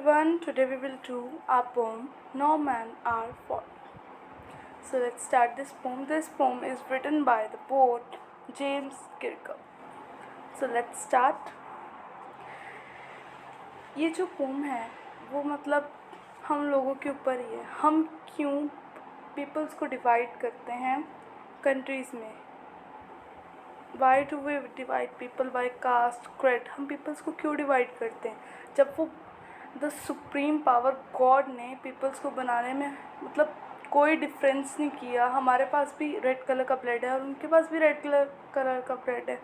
everyone, today we will do our poem No Man Are For. So let's start this poem. This poem is written by the poet James Kirkup. So let's start. ये जो pome है वो मतलब हम लोगों के ऊपर ही है. हम क्यों पीपल्स को डिवाइड करते हैं कंट्रीज़ में. Why do we divide people by caste creed. हम पीपल्स को क्यों डिवाइड करते हैं जब वो द सुप्रीम पावर गॉड ने पीपल्स को बनाने में मतलब कोई डिफरेंस नहीं किया. हमारे पास भी रेड कलर का ब्लड है और उनके पास भी रेड कलर का ब्लड है.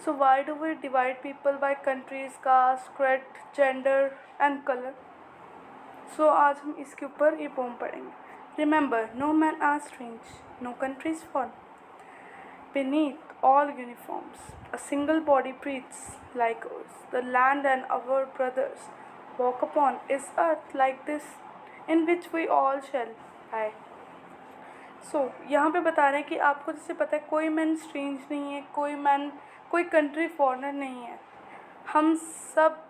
So why do we divide people by countries, caste, creed, gender and colour. So आज हम इसके ऊपर ये पोम पढ़ेंगे. Remember, no man are strange, no countries for. Beneath all uniforms, a single body breathes like ours. The land and our brothers walk upon is earth like this, in which we all shall die. So यहाँ पे बता रहे हैं कि आपको जैसे पता है कोई मैन स्ट्रेंज नहीं है, कोई कंट्री फॉरेनर नहीं है. हम सब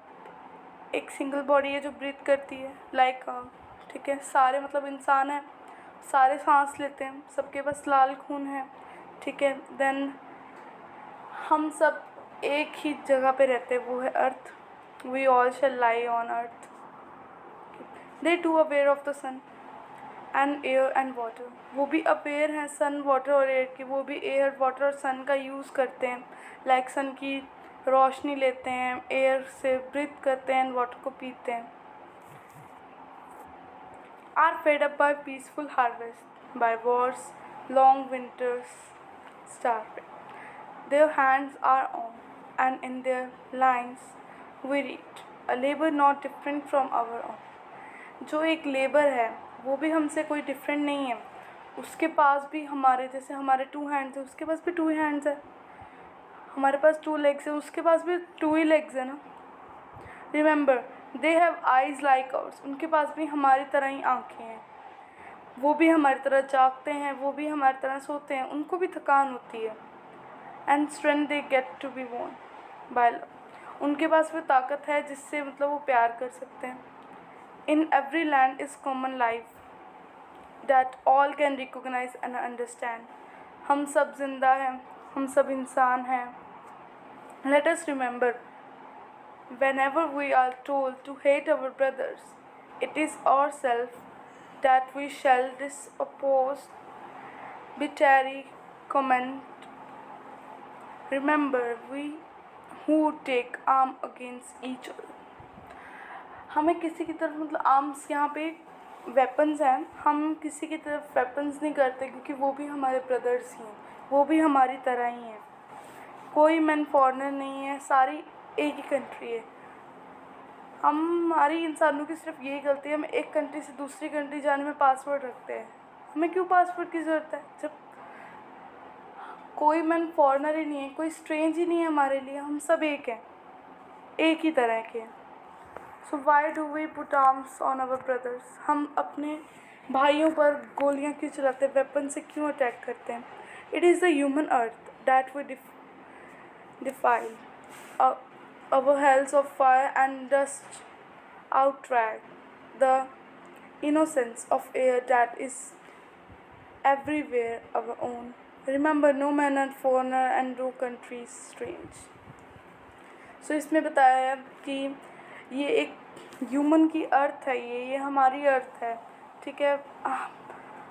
एक सिंगल बॉडी है जो ब्रीथ करती है लाइक ठीक है. सारे मतलब इंसान हैं, सारे सांस लेते हैं, सबके पास लाल खून है. ठीक है. देन हम सब एक ही जगह पे रहते हैं, वो है earth. We all shall lie on earth. They too aware of the sun and air and water. वो भी अवेयर हैं सन, वाटर और एयर की. वो भी एयर, वाटर और सन का यूज़ करते हैं. लाइक सन की रोशनी लेते हैं, एयर से ब्रीथ करते हैं एंड वाटर को पीते हैं. Are fed up by peaceful harvest, by wars, long winters, starving. Their hands are on, and in their lines we read, a labor not different from our own. जो एक labour है वो भी हमसे कोई डिफरेंट नहीं है. उसके पास भी हमारे जैसे हमारे 2 हैंड्स है, उसके पास भी 2 हैंड्स है. हमारे पास 2 लेग्स है, उसके पास भी 2 ही लेग्स है ना. Remember, they have eyes like ours. उनके पास भी हमारी तरह ही आँखें हैं. वो भी हमारी तरह जागते हैं, वो भी हमारी तरह सोते हैं. उनको भी थकान होती है. And strength they get to be won by love. उनके पास वो ताकत है जिससे मतलब वो प्यार कर सकते हैं. In every land is common life that all can recognise and understand. हम सब जिंदा हैं, हम सब इंसान हैं. Let us remember, whenever we are told to hate our brothers, it is ourselves that we shall disoppose, bitterly comment. Remember, we who take arm against each other. हमें किसी की तरफ मतलब आर्म्स यहाँ पे वेपन्स हैं. हम किसी की तरफ वेपन्स नहीं करते क्योंकि वो भी हमारे ब्रदर्स ही हैं, वो भी हमारी तरह ही हैं. कोई मैन फॉरेनर नहीं है, सारी एक ही कंट्री है. हमारी इंसानों की सिर्फ यही गलती है, हम एक कंट्री से दूसरी कंट्री जाने में पासवर्ड रखते हैं. हमें क्यों पासवर्ड की ज़रूरत है जब कोई मैन फॉरेनर ही नहीं है, कोई स्ट्रेंज ही नहीं है हमारे लिए. हम सब एक हैं, एक ही तरह के. So why do we put arms on our brothers. हम अपने भाइयों पर गोलियां क्यों चलाते हैं, वेपन से क्यों अटैक करते हैं. It is the human earth that we defile. Our hells of fire and dust outright the innocence of air that is everywhere our own. Remember, no man are foreigner and no country is strange. So इसमें बताया है कि ये एक human की अर्थ है, ये हमारी अर्थ है. ठीक है.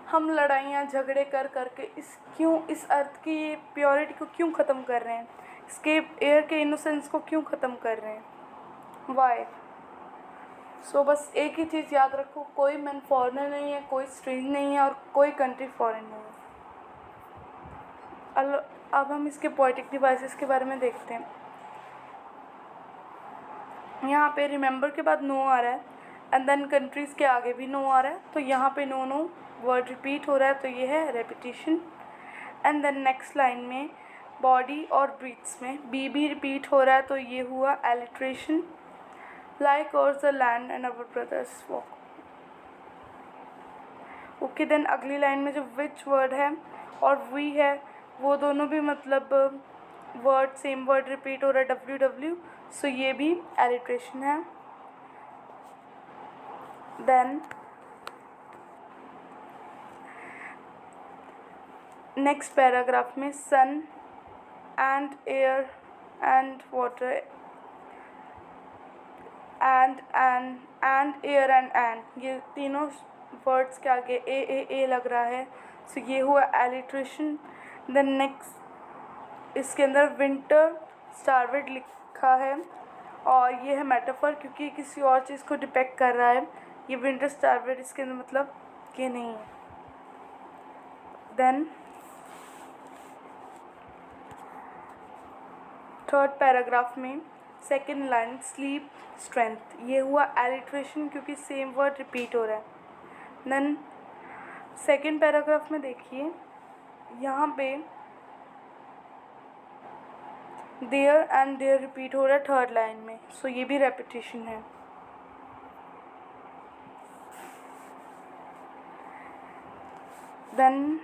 हम लड़ाइयाँ झगड़े कर करके इस अर्थ की प्योरिटी को क्यों ख़त्म कर रहे हैं, इसके एयर के इनोसेंस को क्यों ख़त्म कर रहे हैं. वाई. सो बस एक ही चीज़ याद रखो, कोई मैन फॉरेनर नहीं है, कोई स्ट्रेंज नहीं है और कोई कंट्री फॉरेन नहीं है. अब हम इसके पोएटिक डिवाइसेस के बारे में देखते हैं. यहाँ पे रिमेंबर के बाद नो आ रहा है एंड देन कंट्रीज़ के आगे भी नो आ रहा है. तो यहाँ पे नो वर्ड रिपीट हो रहा है, तो ये है repetition. And then next line में बॉडी और ब्रीथ्स में बी भी रिपीट हो रहा है, तो ये हुआ एलिट्रेशन. लाइक और the land and our brothers walk. Okay. Then अगली लाइन में जो विच वर्ड है और वी है वो दोनों भी मतलब वर्ड सेम वर्ड रिपीट हो रहा है, डब्ल्यू. सो ये भी एलिट्रेशन है. देन नेक्स्ट पैराग्राफ में sun and air and water and air and ये तीनों वर्ड्स के आगे ए लग रहा है, सो ये हुआ एलिट्रेशन। देन नेक्स्ट इसके अंदर विंटर स्टारवेड लिखा है और ये है मेटाफर क्योंकि किसी और चीज़ को डिपेक्ट कर रहा है। ये विंटर स्टारवेड इसके अंदर मतलब ये नहीं है। देन थर्ड पैराग्राफ में सेकेंड लाइन स्लीप स्ट्रेंथ, ये हुआ एलिट्रेशन क्योंकि सेम वर्ड रिपीट हो रहा है। देन सेकेंड पैराग्राफ में देखिए यहाँ पे देयर एंड देयर रिपीट हो रहा है थर्ड लाइन में, सो ये भी रेपिटेशन है। देन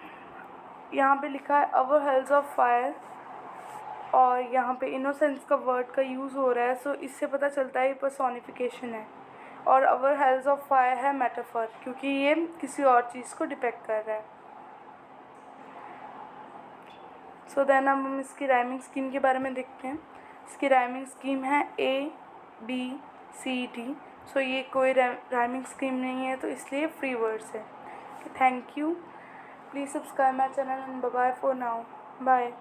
यहाँ पे लिखा है अवर हेल्स ऑफ फायर और यहाँ पे इनोसेंस का वर्ड का यूज़ हो रहा है, सो इससे पता चलता है ये पर्सोनिफिकेशन है और अवर हेल्स ऑफ फायर है मेटाफर क्योंकि ये किसी और चीज़ को डिपेक्ट कर रहा है। सो देन अब हम इसकी राइमिंग स्कीम के बारे में देखते हैं। इसकी राइमिंग स्कीम है ABCD, सो ये कोई राइमिंग स्कीम नहीं है तो इसलिए फ्री वर्ड्स है। Thank you, please subscribe my channel and bye for now, bye.